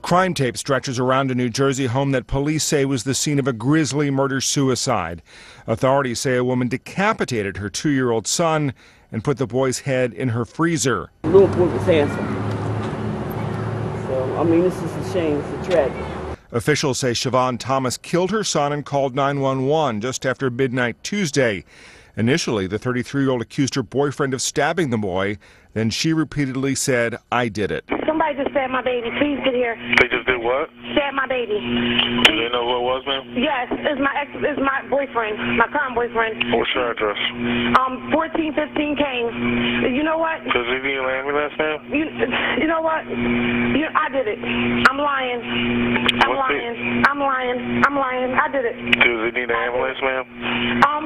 Crime tape stretches around a New Jersey home that police say was the scene of a grisly murder-suicide. Authorities say a woman decapitated her 2-year-old son and put the boy's head in her freezer. The little boy was handsome. So, I mean, this is a shame. It's a tragedy. Officials say Siobhan Thomas killed her son and called 911 just after midnight Tuesday. Initially, the 33-year-old accused her boyfriend of stabbing the boy. Then she repeatedly said, "I did it." Somebody just stabbed my baby. Please get here. They just did what? Stabbed my baby. Do they know who it was, ma'am? Yes, it's my boyfriend, my current boyfriend. What's your address? 1415 Kane. You know what? Does he need an ambulance, ma'am? You know what? I did it. I'm lying. I'm lying. I did it. Does he need an ambulance, ma'am?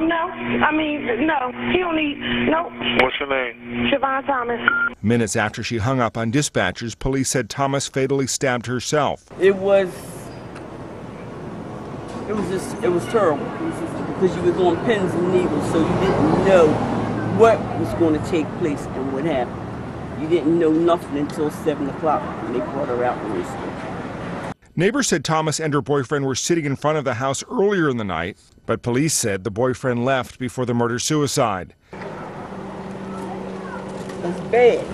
No. I mean, no. He don't need. Nope. What's your name? Siobhan Thomas. Minutes after she hung up on dispatchers, police said Thomas fatally stabbed herself. It was terrible. It was just because you was on pins and needles, so you didn't know what was going to take place and what happened. You didn't know nothing until 7 o'clock when they brought her out in the Neighbors said Thomas and her boyfriend were sitting in front of the house earlier in the night, but police said the boyfriend left before the murder-suicide. It's bad.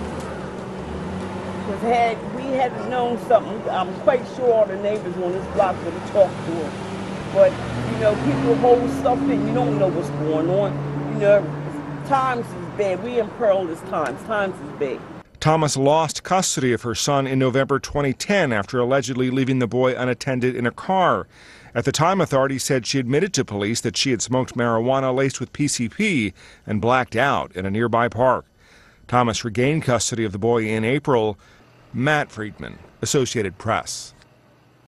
Because had we hadn't known something, I'm quite sure all the neighbors on this block would have talked to her. But, you know, people hold stuff in. You don't know what's going on. You know, times is bad. We in perilous times. Times is bad. Thomas lost custody of her son in November 2010 after allegedly leaving the boy unattended in a car. At the time, authorities said she admitted to police that she had smoked marijuana laced with PCP and blacked out in a nearby park. Thomas regained custody of the boy in April. Matt Friedman, Associated Press.